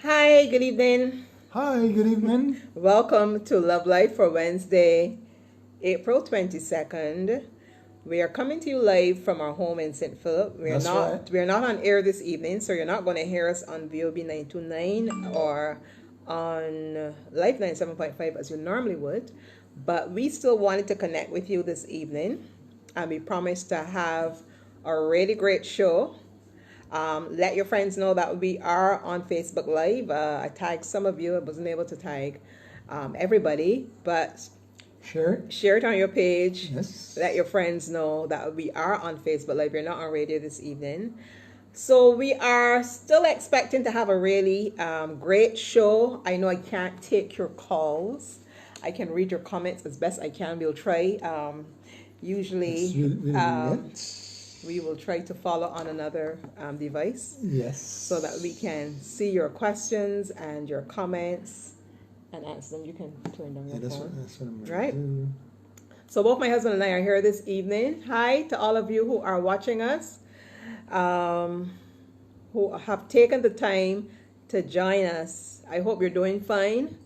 Hi, good evening. Hi, good evening. Welcome to Love Life for Wednesday, April 22nd. We are coming to you live from our home in St. Philip. That's right. We're not on air this evening, so you're not going to hear us on VOB 929 or on Life 97.5 as you normally would. But we still wanted to connect with you this evening, and we promised to have a really great show. Let your friends know that we are on Facebook Live. I tagged some of you. I wasn't able to tag everybody, but Sure. share it on your page. Yes. Let your friends know that we are on Facebook Live. You're not on radio this evening. So we are still expecting to have a really great show. I know I can't take your calls. I can read your comments as best I can. We'll try. Usually, we will try to follow on another device. Yes. So that we can see your questions and your comments and answer them. You can turn down your phone. That's what I'm going Right. to do. So both my husband and I are here this evening. Hi to all of you who are watching us, who have taken the time to join us. I hope you're doing fine.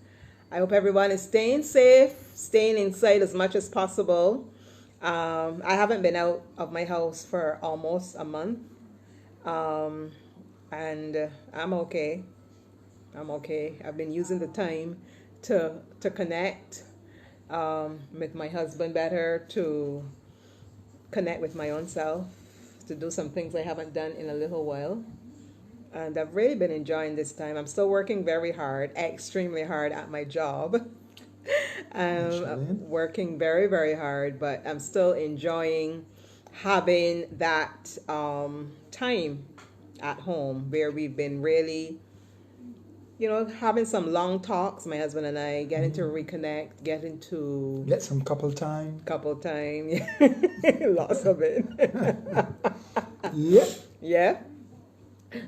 I hope everyone is staying safe, staying inside as much as possible. I haven't been out of my house for almost a month, and I'm okay. I'm okay. I've been using the time to connect with my husband better, to connect with my own self, to do some things I haven't done in a little while. And I've really been enjoying this time. I'm still working very hard, extremely hard at my job. Working very, very hard, but I'm still enjoying having that time at home where we've been really, having some long talks, my husband and I, getting to reconnect, getting to Get some couple time. Lots of it. Yep. Yeah.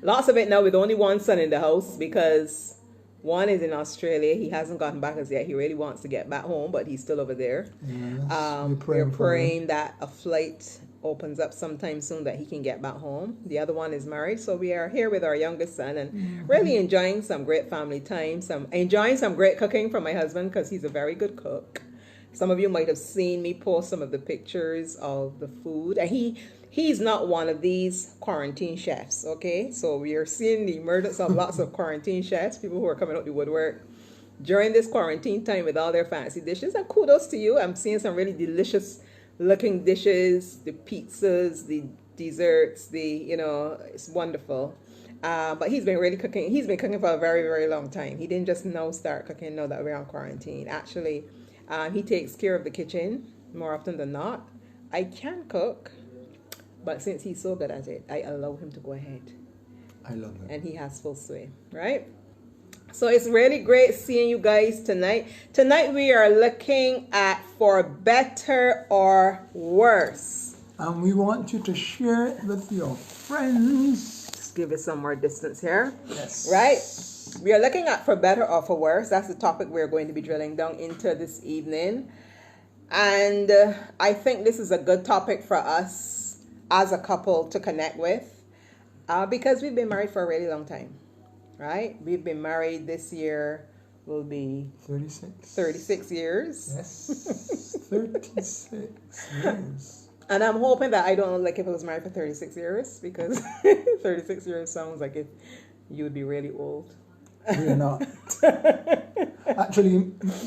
Lots of it now with only one son in the house because one is in Australia. He hasn't gotten back as yet. He really wants to get back home, but he's still over there. Yes. We're praying that a flight opens up sometime soon that he can get back home. The other one is married, so we are here with our youngest son and really enjoying some great family time. Enjoying some great cooking from my husband because he's a very good cook. Some of you might have seen me post some of the pictures of the food, and he's not one of these quarantine chefs, okay? So we are seeing the emergence of lots of quarantine chefs, people who are coming out the woodwork during this quarantine time with all their fancy dishes. And kudos to you. I'm seeing some really delicious looking dishes, the pizzas, the desserts, it's wonderful. But he's been really cooking. He's been cooking for a very, very long time. He didn't just now start cooking now that we're on quarantine. Actually, he takes care of the kitchen more often than not. I can cook, but since he's so good at it, I allow him to go ahead. I love it. And he has full sway, right? So it's really great seeing you guys tonight. Tonight we are looking at for better or worse. And we want you to share it with your friends. Just give it some more distance here. Yes. Right? We are looking at for better or for worse. That's the topic we're going to be drilling down into this evening. And I think this is a good topic for us as a couple to connect with because we've been married for a really long time, right? We've been married this year will be 36 years. Yes. 36 years. And I'm hoping that I don't look like if I was married for 36 years because 36 years sounds like if you would be really old. We're not. Actually,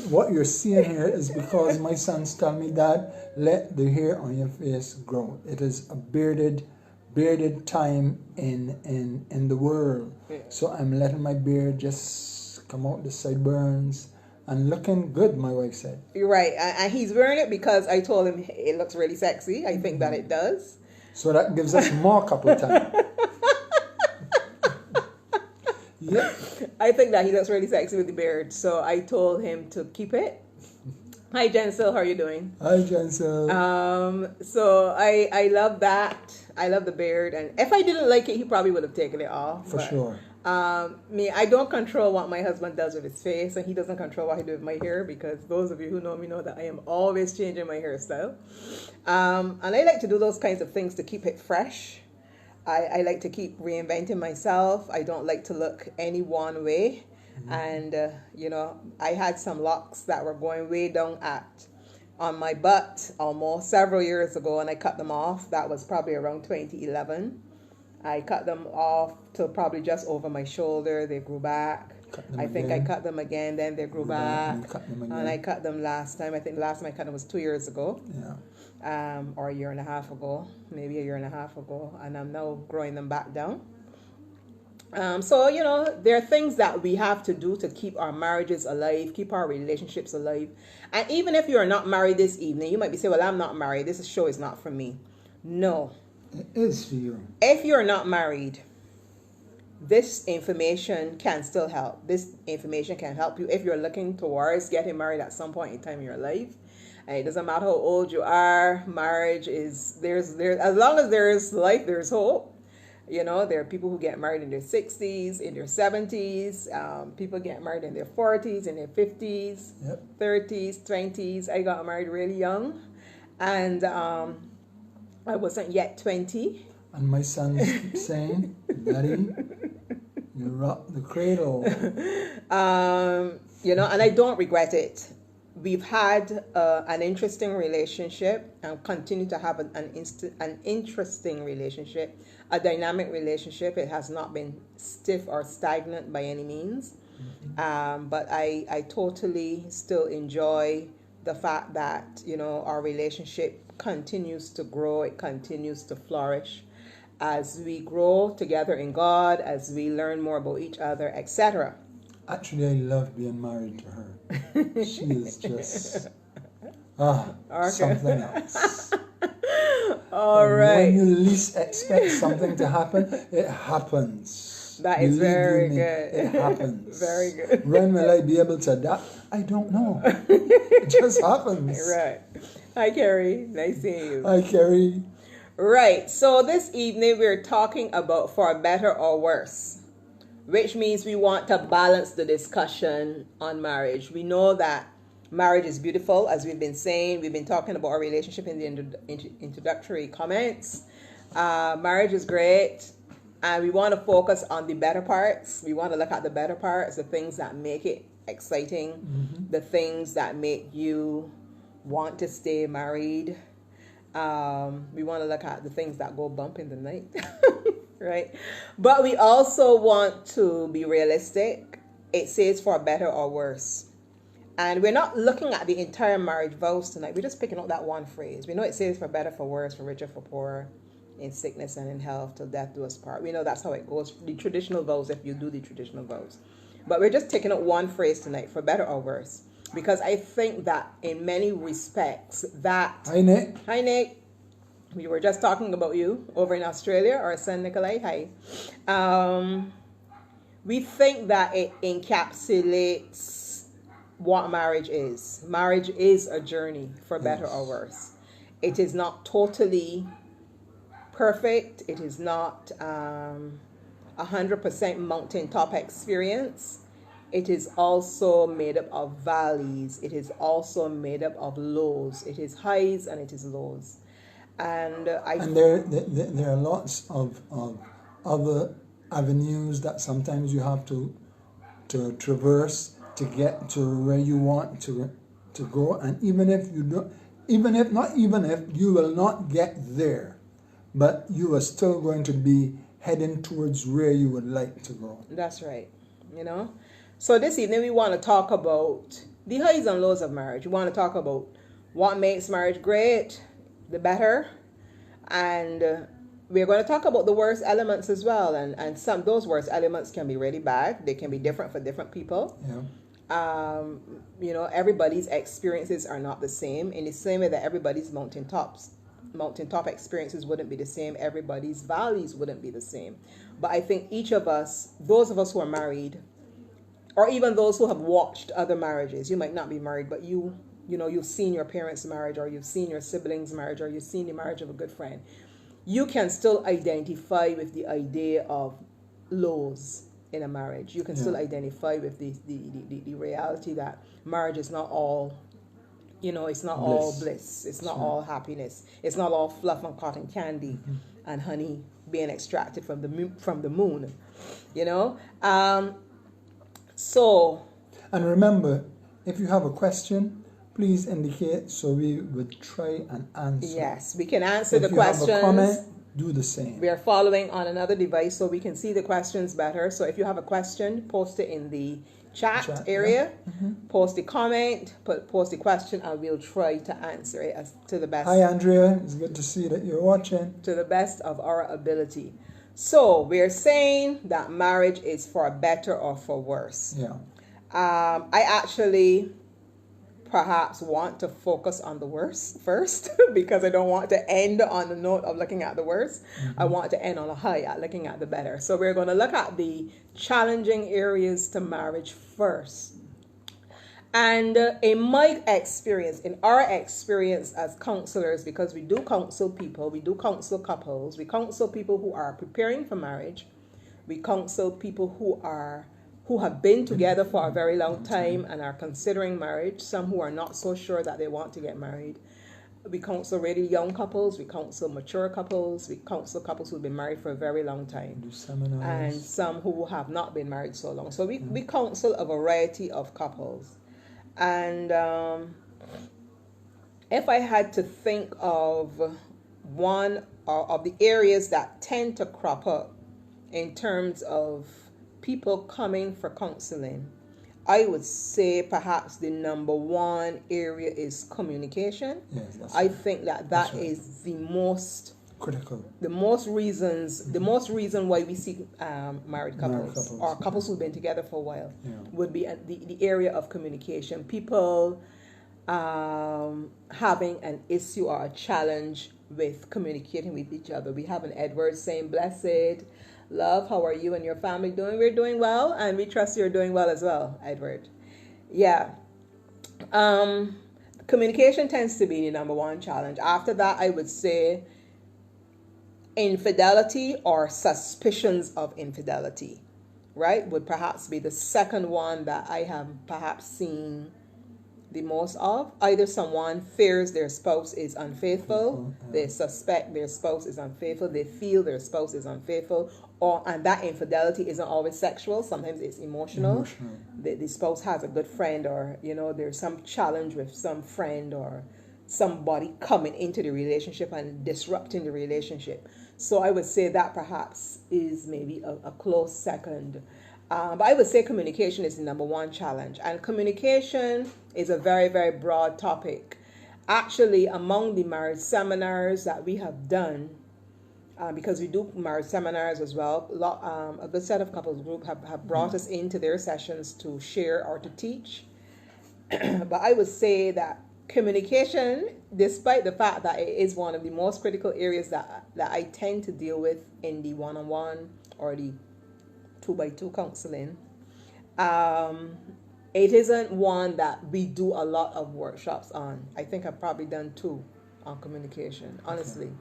what you're seeing here is because my sons tell me that let the hair on your face grow. It is a bearded time in the world. Yeah. So I'm letting my beard just come out the sideburns and looking good, my wife said. You're right. And he's wearing it because I told him it looks really sexy. I think that it does. So that gives us more couple time. Yeah. I think that he looks really sexy with the beard. So I told him to keep it. Hi, Jensel. How are you doing? Hi, Jensel. So I love that. I love the beard. And if I didn't like it, he probably would have taken it off. For sure. I don't control what my husband does with his face, and he doesn't control what he does with my hair, because those of you who know me know that I am always changing my hairstyle. And I like to do those kinds of things to keep it fresh. I like to keep reinventing myself. I don't like to look any one way. And, I had some locks that were going way down on my butt almost several years ago, and I cut them off. That was probably around 2011. I cut them off to probably just over my shoulder. They grew back. I think I cut them again, then they grew back. And I cut them last time. I think the last time I cut them was 2 years ago. Yeah. Or a year and a half ago, maybe a year and a half ago. And I'm now growing them back down. So, there are things that we have to do to keep our marriages alive, keep our relationships alive. And even if you are not married this evening, you might be saying, well, I'm not married. This show is not for me. No. It is for you. If you're not married, this information can still help. This information can help you if you're looking towards getting married at some point in time in your life. And it doesn't matter how old you are. Marriage is, there's as long as there's life, there's hope. There are people who get married in their 60s, in their 70s. People get married in their 40s, in their 50s, 30s, 20s. I got married really young. And I wasn't yet 20. And my son keeps saying, Daddy, you rock the cradle. And I don't regret it. We've had an interesting relationship and continue to have an interesting relationship, a dynamic relationship. It has not been stiff or stagnant by any means. But I totally still enjoy the fact that, our relationship continues to grow. It continues to flourish as we grow together in God, as we learn more about each other, etc. Actually, I love being married to her. She is just something else. All right. When you least expect something to happen, it happens. That is very good. It happens. Very good. When will I be able to adapt? I don't know. It just happens. Right. Hi, Carrie. Nice seeing you. Hi, Carrie. Right. So this evening we're talking about for better or worse, which means we want to balance the discussion on marriage. We know that marriage is beautiful, as we've been saying. We've been talking about our relationship in the introductory comments. Marriage is great, and we want to focus on the better parts. We want to look at the better parts, the things that make it exciting, the things that make you want to stay married. We want to look at the things that go bump in the night. Right? But we also want to be realistic. It says for better or worse. And we're not looking at the entire marriage vows tonight. We're just picking up that one phrase. We know it says for better, for worse, for richer, for poorer, in sickness and in health, till death do us part. We know that's how it goes. The traditional vows, if you do the traditional vows. But we're just taking up one phrase tonight, for better or worse. Because I think that in many respects that... Hi, Nick. Hi, Nick. We were just talking about you over in Australia, our son Nikolai. Hi. We think that it encapsulates what marriage is. Marriage is a journey, for better or worse. It is not totally perfect. It is not 100% mountaintop experience. It is also made up of valleys. It is also made up of lows. It is highs and it is lows. And there are lots of other avenues that sometimes you have to traverse to get to where you want to go. And even if you will not get there, but you are still going to be heading towards where you would like to go. That's right. So this evening we want to talk about the highs and lows of marriage. We want to talk about what makes marriage great, the better, and we're going to talk about the worst elements as well. And some those worst elements can be really bad. They can be different for different people. Yeah. Everybody's experiences are not the same. In the same way that everybody's mountaintop experiences wouldn't be the same. Everybody's valleys wouldn't be the same. But I think each of us, those of us who are married, or even those who have watched other marriages, you might not be married, but you've seen your parents' marriage, or you've seen your siblings' marriage, or you've seen the marriage of a good friend. You can still identify with the idea of lows in a marriage. You can still identify with the reality that marriage is not all, it's not all bliss. It's not all happiness. It's not all fluff and cotton candy and honey being extracted from the moon, you know. So. And remember, if you have a question, please indicate so we would try and answer. Yes, we can answer the questions. If you have a comment, do the same. We are following on another device so we can see the questions better. So if you have a question, post it in the chat area, post a comment, post a question, and we'll try to answer it to the best. Hi Andrea, it's good to see that you're watching. To the best of our ability. So we're saying that marriage is for better or for worse. Yeah. I actually perhaps want to focus on the worst first because I don't want to end on the note of looking at the worst. I want to end on a high at looking at the better. So we're going to look at the challenging areas to marriage first. And in my experience, in our experience as counselors, because we do counsel people, we do counsel couples, we counsel people who are preparing for marriage, we counsel people who have been together for a very long time and are considering marriage, some who are not so sure that they want to get married. We counsel really young couples, we counsel mature couples, we counsel couples who've been married for a very long time. Do seminars. And some who have not been married so long. So we counsel a variety of couples. And if I had to think of one of the areas that tend to crop up in terms of people coming for counseling, I would say perhaps the number one area is communication. Yes, that's I right. think that That's right. is the most Critical. the most reason why we see married couples or couples who've been together for a while would be the area of communication. People having an issue or a challenge with communicating with each other. We have an Edward saying, "Blessed love, how are you and your family doing?" We're doing well, and we trust you're doing well as well, Edward. Yeah. Communication tends to be the number one challenge. After that, I would say infidelity or suspicions of infidelity, right, would perhaps be the second one that I have perhaps seen the most of. Either someone fears their spouse is unfaithful, they suspect their spouse is unfaithful, they feel their spouse is unfaithful, and that infidelity isn't always sexual, sometimes it's emotional. The spouse has a good friend, or there's some challenge with some friend or somebody coming into the relationship and disrupting the relationship. So I would say that perhaps is maybe a close second. But I would say communication is the number one challenge. And communication is a very, very broad topic. Actually, among the marriage seminars that we have done, because we do marriage seminars as well, a good set of couples group have brought us into their sessions to share or to teach. But I would say that communication, despite the fact that it is one of the most critical areas that I tend to deal with in the one-on-one or the 2x2 counseling, it isn't one that we do a lot of workshops on. I think I've probably done 2 on communication, honestly.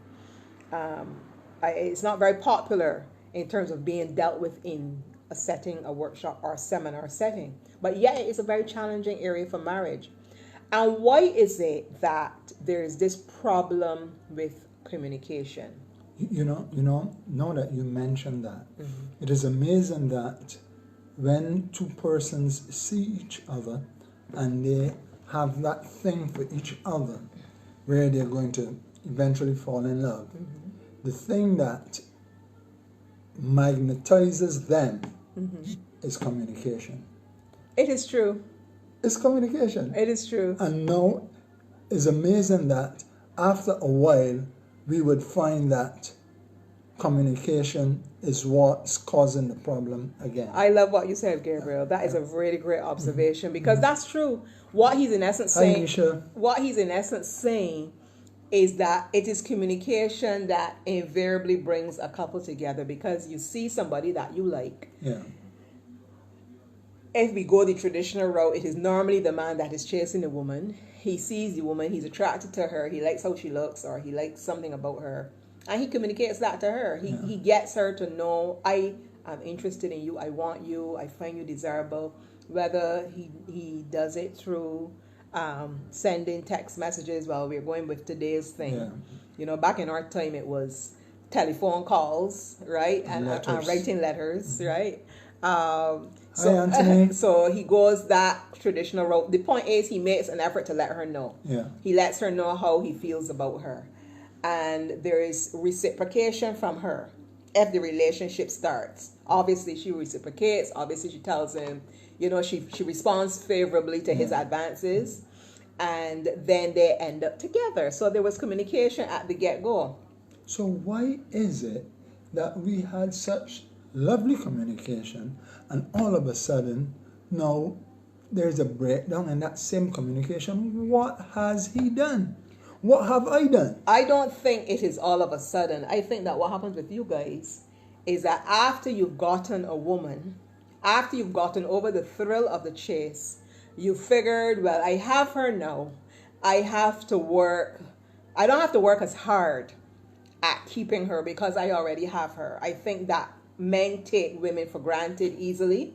It's not very popular in terms of being dealt with in a setting, a workshop or a seminar setting, but yet it is a very challenging area for marriage. And why is it that there is this problem with communication? Now that you mentioned that, it is amazing that when 2 persons see each other and they have that thing for each other where they're going to eventually fall in love, the thing that magnetizes them is communication. It is true. It's communication. It is true. And now it's amazing that after a while we would find that communication is what's causing the problem again. I love what you said, Gabriel. That is a really great observation, because that's true. What he's in essence saying, is that it is communication that invariably brings a couple together, because you see somebody that you like. Yeah. If we go the traditional route, it is normally the man that is chasing the woman. He sees the woman, he's attracted to her, he likes how she looks, or he likes something about her, and he communicates that to her. He gets her to know, I am interested in you, I want you, I find you desirable. Whether he does it through sending text messages. Well, we're going with today's thing. Back in our time, it was telephone calls, right, and Letters. writing letters, right. Hi, Anthony. So he goes that traditional route. The point is, he makes an effort to let her know. Yeah. He lets her know how he feels about her, and there is reciprocation from her if the relationship starts. Obviously, she reciprocates. Obviously, she tells him, she responds favorably to his advances, and then they end up together. So there was communication at the get-go. So why is it that we had such lovely communication and all of a sudden now there's a breakdown in that same communication? What has he done? What have I done? I don't think it is all of a sudden. I think that what happens with you guys is that after you've gotten a woman, after you've gotten over the thrill of the chase, you figured, well, I have her now. I don't have to work as hard at keeping her because I already have her. I think that men take women for granted easily.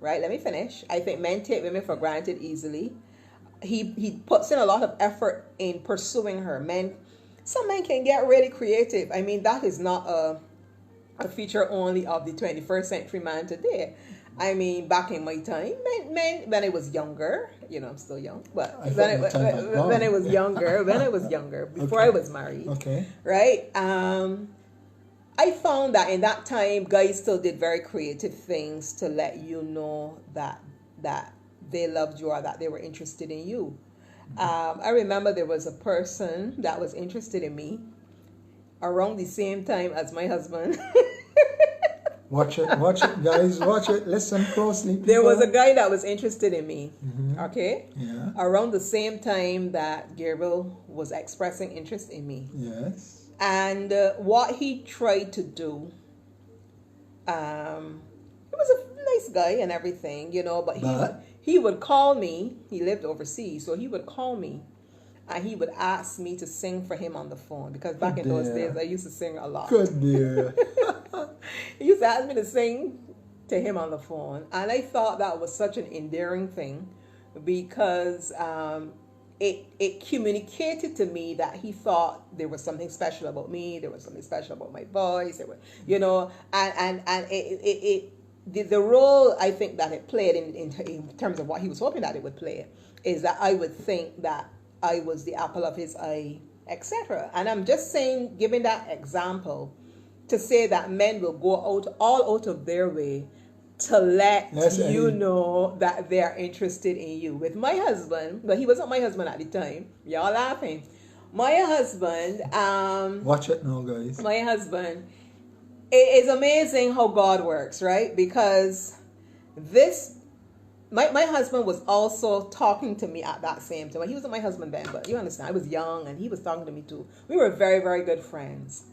Right? Let me finish. I think men take women for granted easily. He puts in a lot of effort in pursuing her. Some men can get really creative. I mean, that is not a feature only of the 21st century man today. I mean, back in my time, men when I was younger, I'm still young, but when I was younger, before Okay. I was married, Okay. right? I found that in that time, guys still did very creative things to let you know that they loved you or that they were interested in you. I remember there was a person that was interested in me around the same time as my husband. Watch it, guys, watch it. Listen closely. People. There was a guy that was interested in me, okay? Yeah. Around the same time that Gabriel was expressing interest in me. Yes. And what he tried to do, he was a nice guy and everything, but he would call me. He lived overseas, so he would call me, and he would ask me to sing for him on the phone because back in those days I used to sing a lot. Good dear. He used to ask me to sing to him on the phone, and I thought that was such an endearing thing because it communicated to me that he thought there was something special about me, there was something special about my voice, there was, and the role I think that it played in terms of what he was hoping that it would play is that I would think that I was the apple of his eye, etc. And I'm just saying, giving that example to say that men will go all out of their way to let you know that they are interested in you. With my husband, but he wasn't my husband at the time. Y'all laughing. My husband, watch it now, guys. My husband, it is amazing how God works, right? Because my husband was also talking to me at that same time. He wasn't my husband then, but you understand, I was young and he was talking to me too. We were very, very good friends.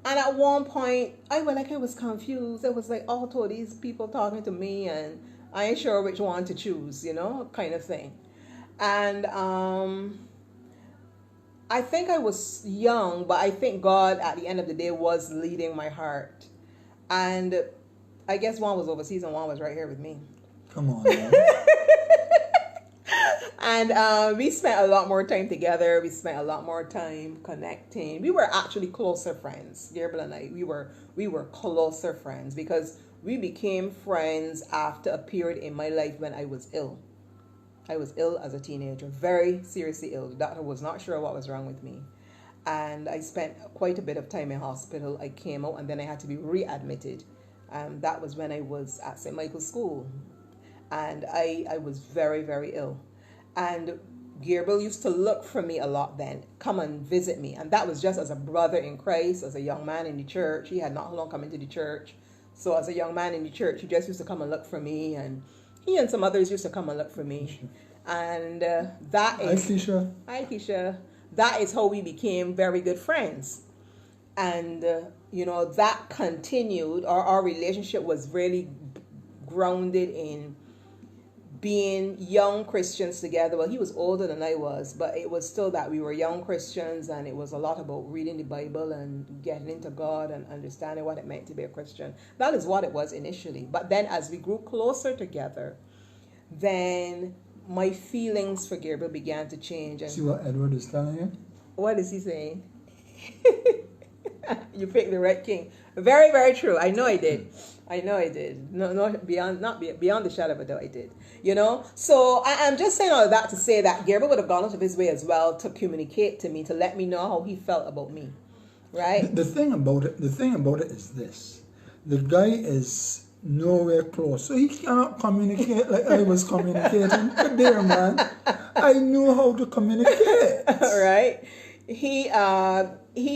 And at one point, I was confused. I was like, all these people talking to me, and I ain't sure which one to choose, kind of thing. And I think I was young, but I think God, at the end of the day, was leading my heart. And I guess one was overseas and one was right here with me. Come on, man. And we spent a lot more time together. We spent a lot more time connecting. We were actually closer friends. Gabriel and I, we were closer friends because we became friends after a period in my life when I was ill. I was ill as a teenager, very seriously ill. The doctor was not sure what was wrong with me. And I spent quite a bit of time in hospital. I came out and then I had to be readmitted. That was when I was at St. Michael's School. And I was very, very ill. And Gabriel used to look for me a lot then, come and visit me. And that was just as a brother in Christ, as a young man in the church. He had not long come into the church. So as a young man in the church, he just used to come and look for me. And he and some others used to come and look for me. And that is... Hi, Keisha. That is how we became very good friends. And, that continued. Our relationship was really grounded in being young Christians together. Well, he was older than I was, but it was still that we were young Christians, and it was a lot about reading the Bible and getting into God and understanding what it meant to be a Christian. That is what it was initially. But then as we grew closer together, then my feelings for Gabriel began to change. And see what Edward is telling you? What is he saying? You picked the right king. Very, very true. I know I did. I know I did. No, no, beyond the shadow of a doubt, I did. You know. So I'm just saying all of that to say that Gabriel would have gone out of his way as well to communicate to me, to let me know how he felt about me, right? The thing about it is this: the guy is nowhere close, so he cannot communicate like I was communicating. But there, man, I knew how to communicate. Right? He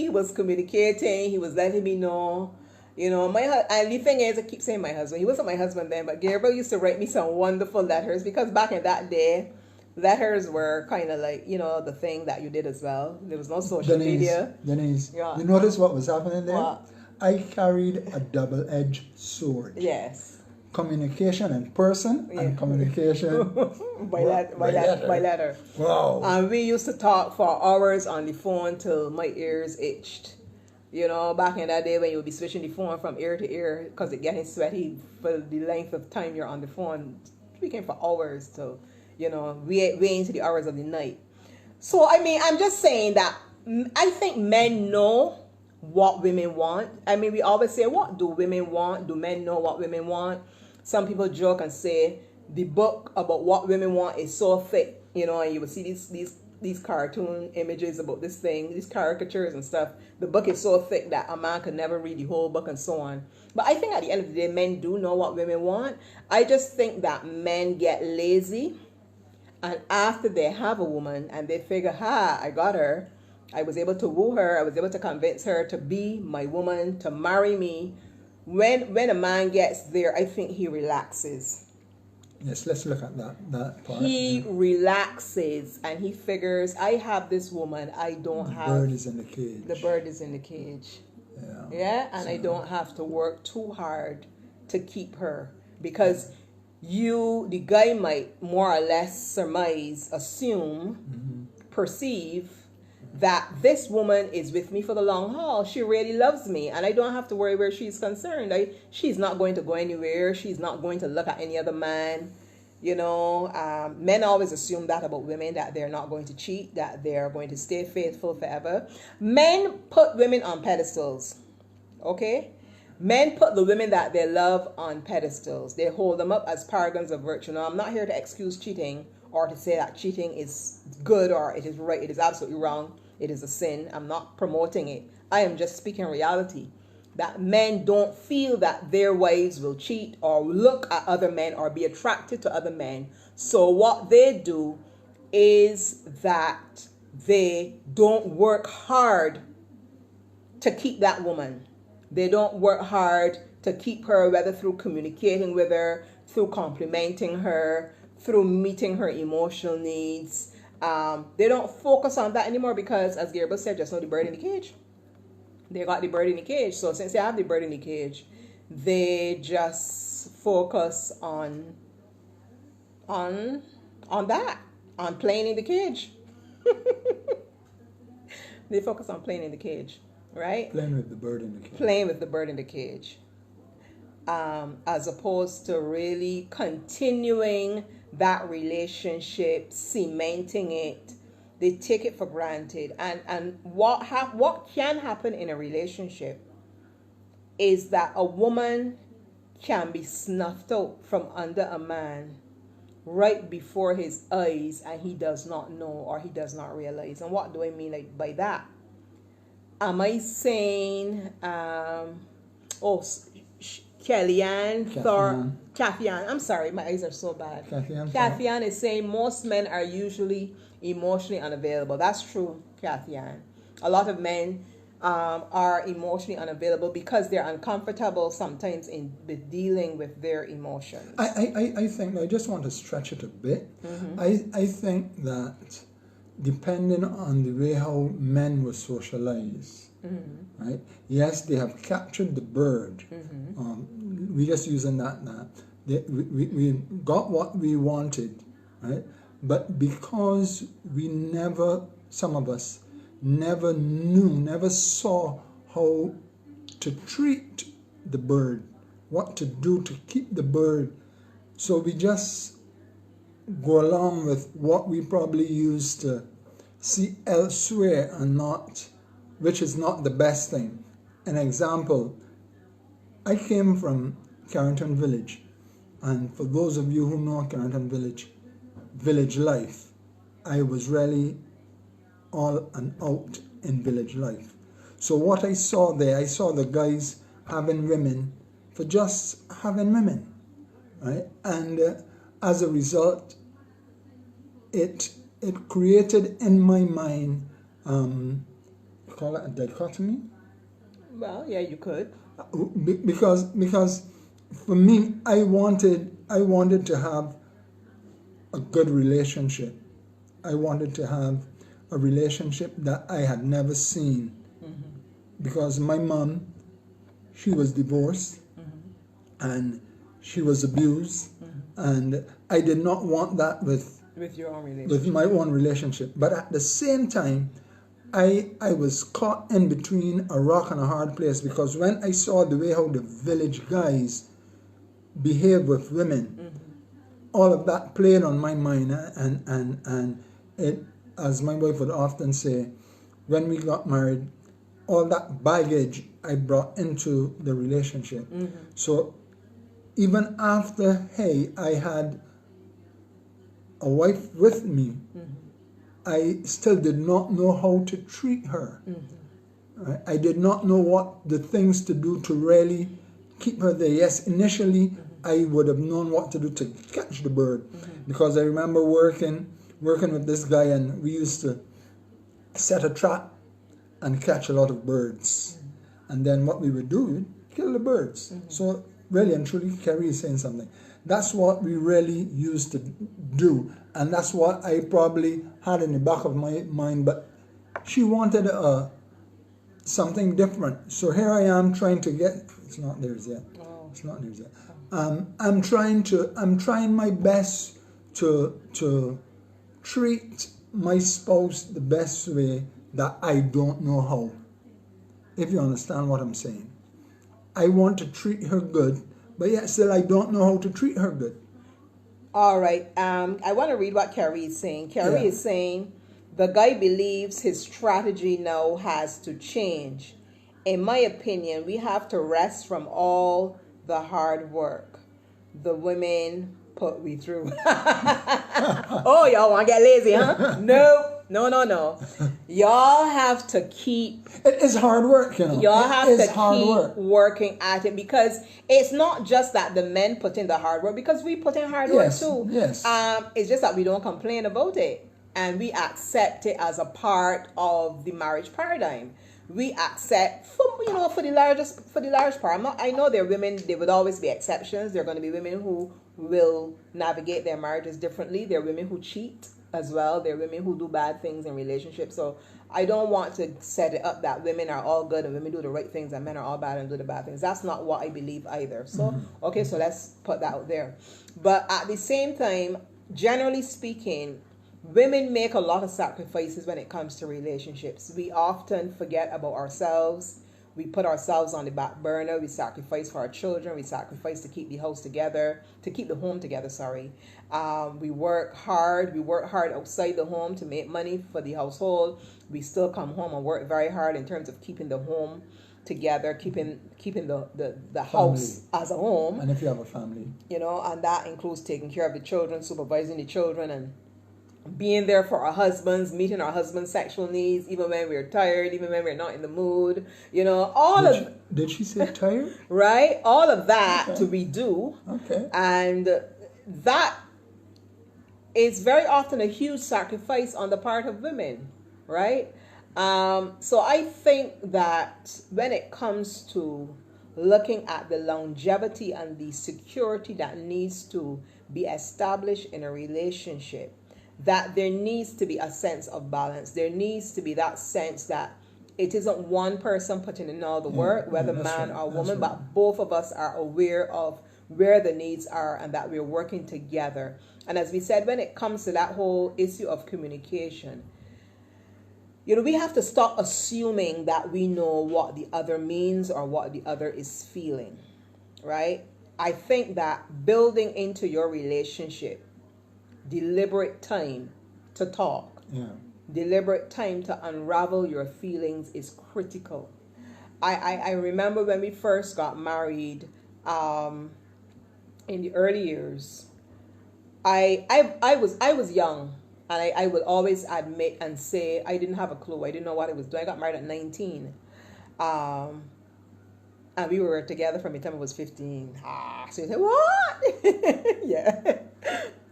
was communicating. He was letting me know. You know, and the thing is, I keep saying my husband. He wasn't my husband then, but Gabriel used to write me some wonderful letters, because back in that day, letters were kind of like, you know, the thing that you did as well. There was no social media. Denise, Yeah. you notice what was happening there? What? I carried a double-edged sword. Yes. Communication in person and communication by letter. Wow. And we used to talk for hours on the phone till my ears itched. You know, back in that day when you would be switching the phone from ear to ear because it getting sweaty for the length of time you're on the phone, speaking for hours till, you know, way into the hours of the night. So, I mean, I'm just saying that I think men know what women want. I mean, we always say, what do women want? Do men know what women want? Some people joke and say the book about what women want is so thick, you know, and you will see these cartoon images about this thing, these caricatures and stuff. The book is so thick that a man could never read the whole book and so on. But I think at the end of the day, men do know what women want. I just think that men get lazy, and after they have a woman and they figure, I got her, I was able to woo her, I was able to convince her to be my woman, to marry me. When a man gets there, I think he relaxes. Yes, let's look at that part. He relaxes and he figures, I have this woman, I don't have... The bird is in the cage. The bird is in the cage. Yeah. Yeah, and I don't have to work too hard to keep her. Because the guy might more or less surmise, assume, perceive that this woman is with me for the long haul. She really loves me, and I don't have to worry where she's concerned. She's not going to go anywhere. She's not going to look at any other man. You know, men always assume that about women, that they're not going to cheat, that they're going to stay faithful forever. Men put women on pedestals, okay? Men put the women that they love on pedestals. They hold them up as paragons of virtue. Now, I'm not here to excuse cheating or to say that cheating is good or it is right. It is absolutely wrong. It is a sin. I'm not promoting it. I am just speaking reality. That men don't feel that their wives will cheat or look at other men or be attracted to other men. So what they do is that they don't work hard to keep that woman. They don't work hard to keep her, whether through communicating with her, through complimenting her, through meeting her emotional needs. They don't focus on that anymore because, as Gabriel said, just know the bird in the cage. They got the bird in the cage. So since they have the bird in the cage, they just focus on that, on playing in the cage. They focus on playing in the cage, right? Playing with the bird in the cage. Playing with the bird in the cage. As opposed to really continuing that relationship, cementing it. They take it for granted. And what can happen in a relationship is that a woman can be snuffed out from under a man right before his eyes, and he does not know or he does not realize. And what do I mean by that? Am I saying, Kathian, I'm sorry, my eyes are so bad. Kathian is saying most men are usually emotionally unavailable. That's true, Kathian. A lot of men are emotionally unavailable because they're uncomfortable sometimes in dealing with their emotions. I think, I just want to stretch it a bit. I think that depending on the way how men were socialized, right? Yes, they have captured the bird. We're just using that now. We got what we wanted, right? But because some of us never saw how to treat the bird, what to do to keep the bird, so we just go along with what we probably used to see elsewhere and not, which is not the best thing. an example, I came from Carrington Village, and for those of you who know Carrington village life, I was really all and out in village life. So what I saw there, I saw the guys having women for just having women, right? And as a result, it created in my mind, call it a dichotomy. Well, yeah, you could. Because for me, I wanted to have a good relationship. I wanted to have a relationship that I had never seen, because my mom, she was divorced, and she was abused, and I did not want that with your own relationship. With my own relationship. But at the same time, I was caught in between a rock and a hard place, because when I saw the way how the village guys behave with women, all of that played on my mind, and it, as my wife would often say, when we got married, all that baggage I brought into the relationship. So even after, hey, I had a wife with me, I still did not know how to treat her. Right? I did not know what the things to do to really keep her there. Yes, initially I would have known what to do to catch the bird, because I remember working with this guy, and we used to set a trap and catch a lot of birds. And then what we would do, we'd kill the birds. So really and truly, Kerry is saying something. That's what we really used to do. And that's what I probably had in the back of my mind. But she wanted something different. So here I am trying to get, it's not theirs yet. It's not theirs yet. I'm trying my best to treat my spouse the best way that I don't know how. If you understand what I'm saying. I want to treat her good, but yet still I don't know how to treat her good. All right. I want to read what Kerry is saying. Kerry is saying, the guy believes his strategy now has to change. In my opinion, we have to rest from all the hard work the women put me through. Oh, y'all want to get lazy, huh? No. Y'all have to keep... It is hard work, you know. Y'all have to keep working at it, because it's not just that the men put in the hard work, because we put in hard work too. Yes. It's just that we don't complain about it, and we accept it as a part of the marriage paradigm. We accept, for the large part. I know there are women, there would always be exceptions. There are going to be women who will navigate their marriages differently. There are women who cheat as well. There are women who do bad things in relationships. So I don't want to set it up that women are all good and women do the right things and men are all bad and do the bad things. That's not what I believe either. So, okay, so let's put that out there. But at the same time, generally speaking, women make a lot of sacrifices when it comes to relationships. We often forget about ourselves. We put ourselves on the back burner. We sacrifice for our children. We sacrifice to keep the house together, to keep the home together, sorry. We work hard. We work hard outside the home to make money for the household. We still come home and work very hard in terms of keeping the home together, keeping the house as a home. And if you have a family. And that includes taking care of the children, supervising the children, and being there for our husbands, meeting our husbands' sexual needs, even when we're tired, even when we're not in the mood, Did she say tired? Right? All of that to redo. Okay. And that is very often a huge sacrifice on the part of women, right? So I think that when it comes to looking at the longevity and the security that needs to be established in a relationship, that there needs to be a sense of balance. There needs to be that sense that it isn't one person putting in all the work, whether man or woman, but both of us are aware of where the needs are and that we're working together. And as we said, when it comes to that whole issue of communication, we have to stop assuming that we know what the other means or what the other is feeling, right? I think that building into your relationship deliberate time to talk, deliberate time to unravel your feelings is critical. I remember when we first got married, in the early years. I was young, and I would always admit and say I didn't have a clue. I didn't know what I was doing. I got married at 19. Um, and we were together from the time I was 15. So you say, what? Yeah.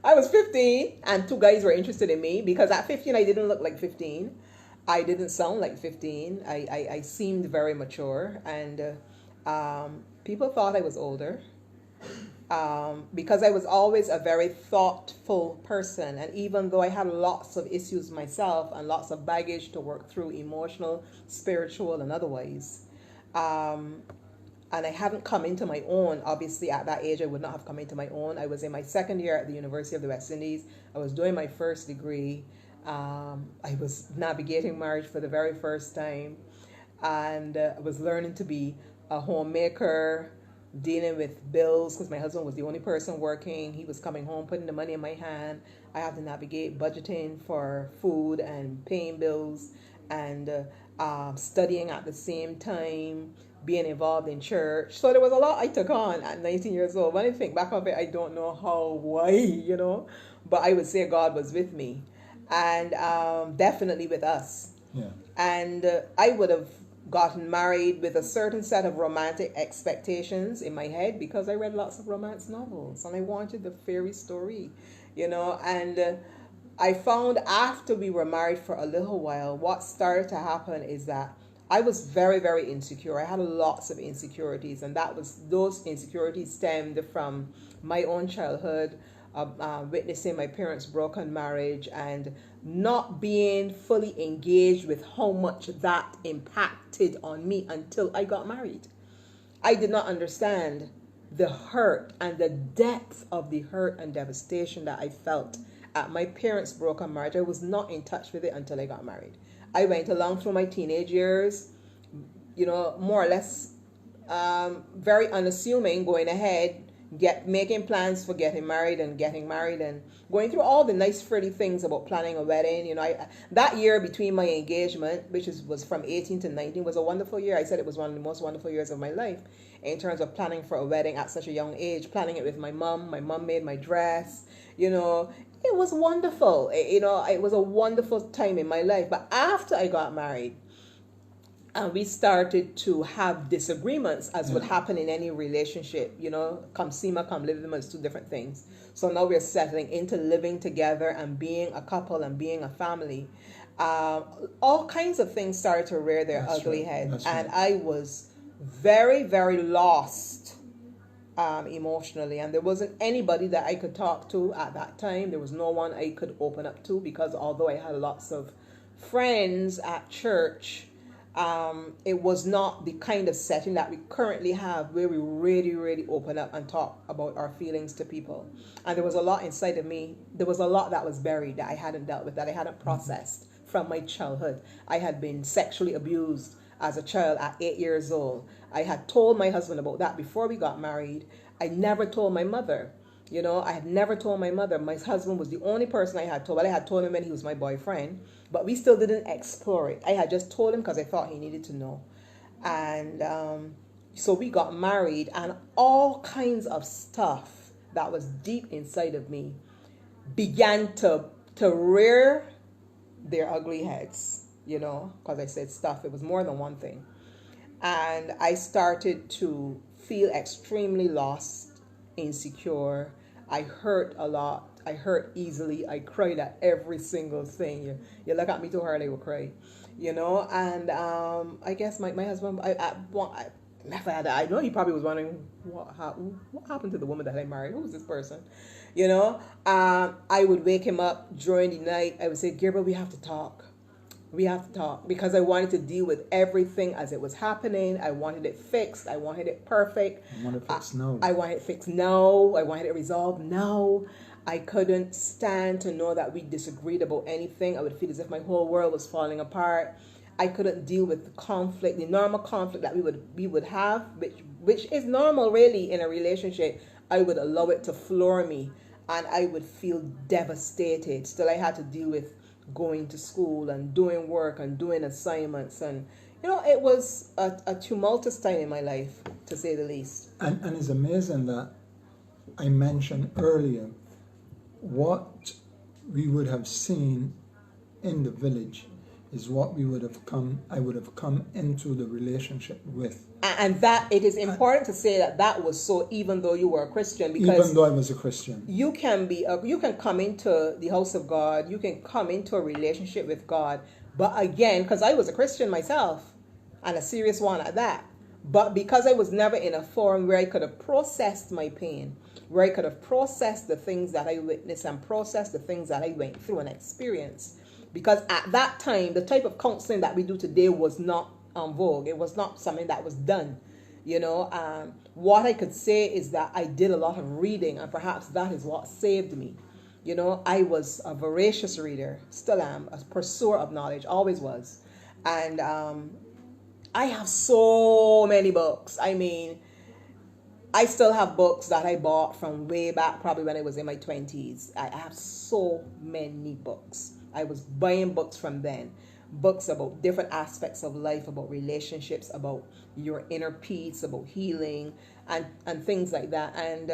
I was 15, and two guys were interested in me because at 15 I didn't look like 15. I didn't sound like 15. I seemed very mature, and people thought I was older, because I was always a very thoughtful person. And even though I had lots of issues myself and lots of baggage to work through, emotional, spiritual, and otherwise, and I hadn't come into my own. Obviously, at that age, I would not have come into my own. I was in my second year at the University of the West Indies. I was doing my first degree. I was navigating marriage for the very first time, and I was learning to be a homemaker, dealing with bills because my husband was the only person working. He was coming home, putting the money in my hand. I had to navigate budgeting for food and paying bills, and studying at the same time, being involved in church. So there was a lot I took on at 19 years old. When I think back of it, I don't know how, why, but I would say God was with me, and definitely with us. Yeah. And I would have gotten married with a certain set of romantic expectations in my head because I read lots of romance novels and I wanted the fairy story, and I found after we were married for a little while, what started to happen is that I was very, very insecure. I had lots of insecurities, and those insecurities stemmed from my own childhood, witnessing my parents' broken marriage and not being fully engaged with how much that impacted on me until I got married. I did not understand the hurt and the depth of the hurt and devastation that I felt at my parents' broken marriage. I was not in touch with it until I got married. I went along through my teenage years, more or less very unassuming, going ahead, making plans for getting married and going through all the nice pretty things about planning a wedding. That year between my engagement, which was from 18 to 19, was a wonderful year. I said it was one of the most wonderful years of my life in terms of planning for a wedding at such a young age, planning it with my mom. My mom made my dress. It was wonderful. It was a wonderful time in my life. But after I got married, and we started to have disagreements, as would happen in any relationship. Come see me, come live with me, it's two different things. So now we're settling into living together and being a couple and being a family. All kinds of things started to rear their ugly head. And I was very, very lost emotionally. And there wasn't anybody that I could talk to at that time. There was no one I could open up to, because although I had lots of friends at church, it was not the kind of setting that we currently have where we really, really open up and talk about our feelings to people. And there was a lot inside of me. There was a lot that was buried that I hadn't dealt with, that I hadn't processed from my childhood. I had been sexually abused as a child at 8 years old. I had told my husband about that before we got married. I never told my mother. I had never told my mother. My husband was the only person I had told. Well, I had told him when he was my boyfriend, but we still didn't explore it. I had just told him because I thought he needed to know. And so we got married, and all kinds of stuff that was deep inside of me began to rear their ugly heads, because I said stuff. It was more than one thing. And I started to feel extremely lost, insecure. I hurt a lot. I hurt easily. I cried at every single thing. You look at me too hard, I will cry. And I guess my husband, I know he probably was wondering what happened to the woman that I married. Who was this person? I would wake him up during the night. I would say, Gabriel, we have to talk. We have to talk, because I wanted to deal with everything as it was happening. I wanted it fixed. I wanted it perfect. I wanted it fixed now. I wanted it fixed now. I wanted it resolved now. I couldn't stand to know that we disagreed about anything. I would feel as if my whole world was falling apart. I couldn't deal with the conflict, the normal conflict that we would have, which is normal really in a relationship. I would allow it to floor me, and I would feel devastated. Still, I had to deal with going to school and doing work and doing assignments and You know, it was a tumultuous time in my life, to say the least. And it's amazing that I mentioned earlier what we would have seen in the village is what I would have come into the relationship with. And that it is important to say that was so, even though you were a Christian, because even though I was a Christian, you can come into the house of God, you can come into a relationship with God. But again, because I was a Christian myself, and a serious one at that, but because I was never in a forum where I could have processed my pain, where I could have processed the things that I witnessed and processed the things that I went through and experienced. Because at that time, the type of counseling that we do today was not en vogue. It was not something that was done. You know, what I could say is that I did a lot of reading, and perhaps that is what saved me. You know, I was a voracious reader, still am, a pursuer of knowledge, always was. And I have so many books. I mean, I still have books that I bought from way back, probably when I was in my 20s. I have so many books. I was buying books from then. Books about different aspects of life, about relationships, about your inner peace, about healing, and things like that. And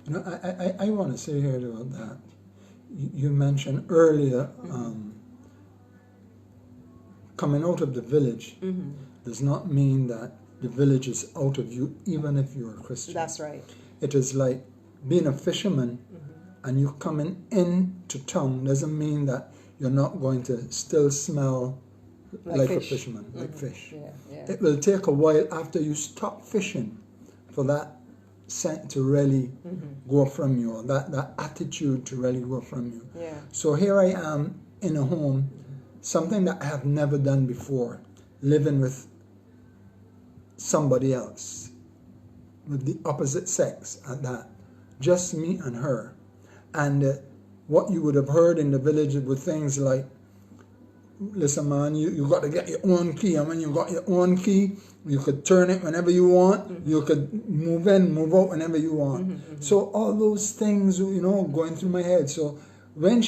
you know, I want to say here about that. You mentioned earlier, coming out of the village does not mean that the village is out of you, even if you're a Christian. That's right. It is like being a fisherman and you coming into town doesn't mean that you're not going to still smell like a fisherman, like fish. Yeah. It will take a while after you stop fishing for that scent to really go from you, or that attitude to really go from you. Yeah. So here I am in a home, something that I have never done before, living with somebody else, with the opposite sex at that, just me and her. And what you would have heard in the village with things like, listen man, you got to get your own key, and when you got your own key, you could turn it whenever you want, you could move in, move out whenever you want. So all those things, you know, going through my head. So when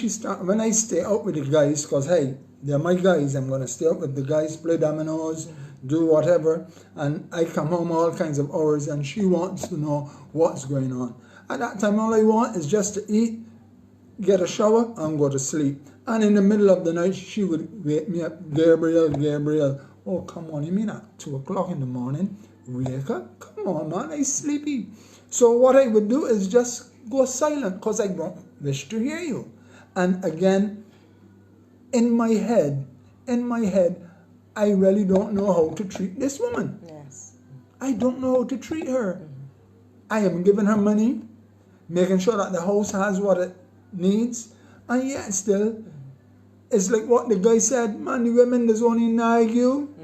I stay out with the guys, because hey, they're my guys, I'm going to stay out with the guys, play dominoes, do whatever, and I come home all kinds of hours, and she wants to know what's going on. At that time, all I want is just to eat, get a shower, and go to sleep. And in the middle of the night, she would wake me up, Gabriel. Oh, come on, you mean at 2 o'clock in the morning? Wake up, come on, man, I'm sleepy. So what I would do is just go silent, because I don't wish to hear you. And again, in my head, I really don't know how to treat this woman. Yes. I don't know how to treat her. I am giving her money, making sure that the house has what it needs, and yet still, it's like what the guy said, man, the women does only nag you.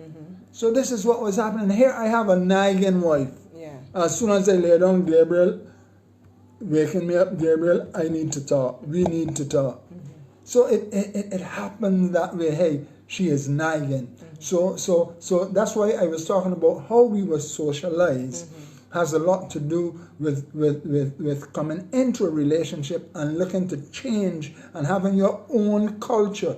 So this is what was happening. Here I have a nagging wife. Yeah. As soon as I lay down, Gabriel, waking me up, Gabriel, I need to talk. We need to talk. So it happened that way. Hey, she is nagging. So that's why I was talking about how we were socialized. Has a lot to do with coming into a relationship and looking to change and having your own culture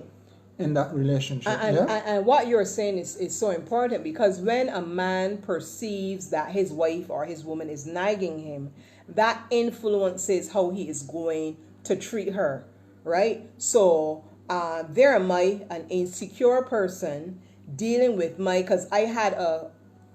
in that relationship. And what you're saying is so important, because when a man perceives that his wife or his woman is nagging him, that influences how he is going to treat her, right? So there am I, an insecure person, dealing with because I had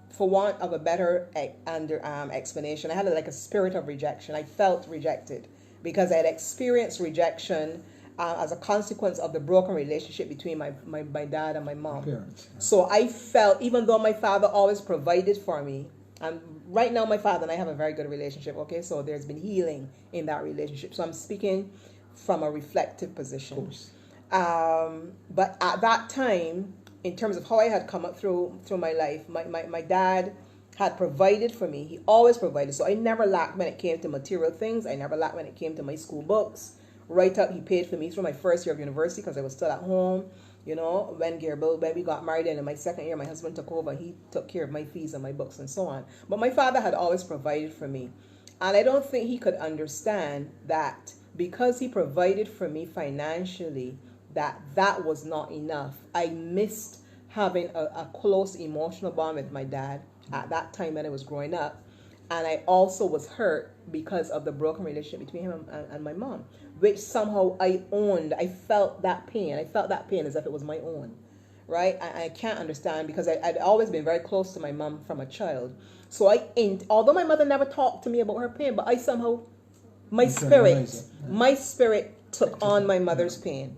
for want of a better explanation, I had like a spirit of rejection. I felt rejected because I had experienced rejection as a consequence of the broken relationship between my dad and my mom. Parents. So I felt, even though my father always provided for me, and right now my father and I have a very good relationship, okay? So there's been healing in that relationship. So I'm speaking from a reflective position. But at that time, in terms of how I had come up through my life, my dad had provided for me. He always provided. So I never lacked when it came to material things. I never lacked when it came to my school books. Right up, he paid for me through my first year of university because I was still at home. You know, when we got married, and in my second year, my husband took over. He took care of my fees and my books and so on. But my father had always provided for me. And I don't think he could understand that because he provided for me financially, that was not enough. I missed having a close emotional bond with my dad at that time when I was growing up. And I also was hurt because of the broken relationship between him and my mom, which somehow I owned. I felt that pain. I felt that pain as if it was my own, right? I can't understand because I'd always been very close to my mom from a child. So although my mother never talked to me about her pain, but I somehow, my spirit took on my mother's pain.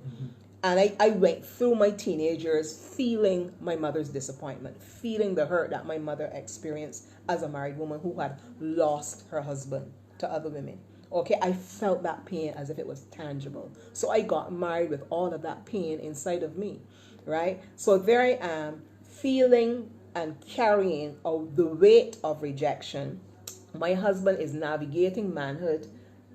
And I went through my teenage years feeling my mother's disappointment, feeling the hurt that my mother experienced as a married woman who had lost her husband to other women. Okay, I felt that pain as if it was tangible. So I got married with all of that pain inside of me, right? So there I am, feeling and carrying the weight of rejection. My husband is navigating manhood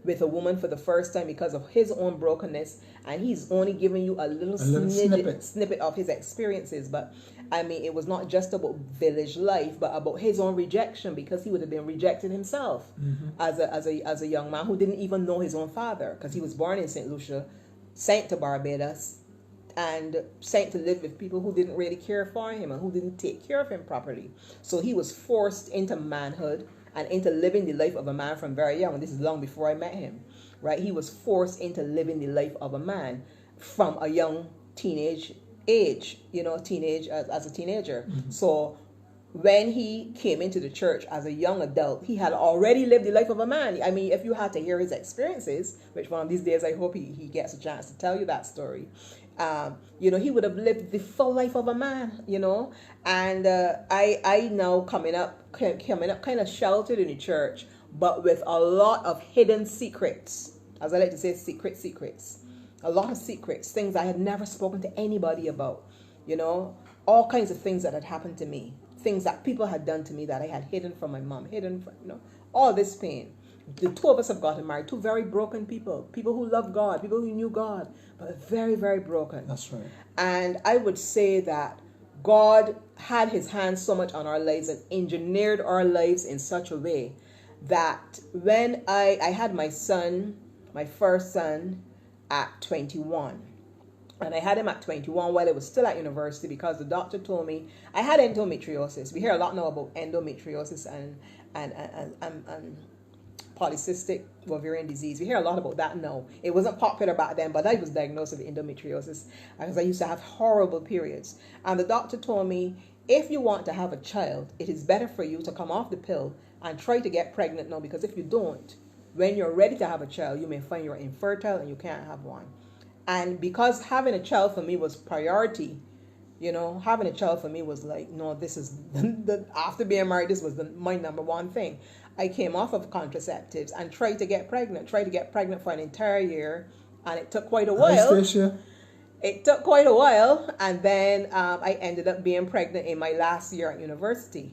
with a woman for the first time because of his own brokenness, and he's only giving you a little snippet of his experiences. But I mean, it was not just about village life, but about his own rejection, because he would have been rejected himself as a young man who didn't even know his own father, because he was born in St. Lucia, sent to Barbados, and sent to live with people who didn't really care for him and who didn't take care of him properly. So he was forced into manhood and into living the life of a man from very young. This is long before I met him, right? He was forced into living the life of a man from a young teenage age, as a teenager. So when he came into the church as a young adult, he had already lived the life of a man. I mean, if you had to hear his experiences, which one of these days I hope he gets a chance to tell you that story, he would have lived the full life of a man, and I now coming up kind of sheltered in the church, but with a lot of hidden secrets, as I like to say, secrets, a lot of secrets, things I had never spoken to anybody about, all kinds of things that had happened to me, things that people had done to me that I had hidden from my mom, all this pain. The two of us have gotten married, two very broken people who love God, people who knew God, but very, very broken. That's right. And I would say that God had his hands so much on our lives and engineered our lives in such a way that when I had my first son at 21, and I had him at 21 while I was still at university, because the doctor told me I had endometriosis. We hear a lot now about endometriosis and polycystic ovarian disease. We hear a lot about that now. It wasn't popular back then, but I was diagnosed with endometriosis because I used to have horrible periods. And the doctor told me, if you want to have a child, it is better for you to come off the pill and try to get pregnant now, because if you don't, when you're ready to have a child, you may find you're infertile and you can't have one. And because having a child for me was priority, having a child for me was like, no, this is after being married, this was my number one thing. I came off of contraceptives and tried to get pregnant for an entire year, and it took quite a while. It took quite a while, and then I ended up being pregnant in my last year at university.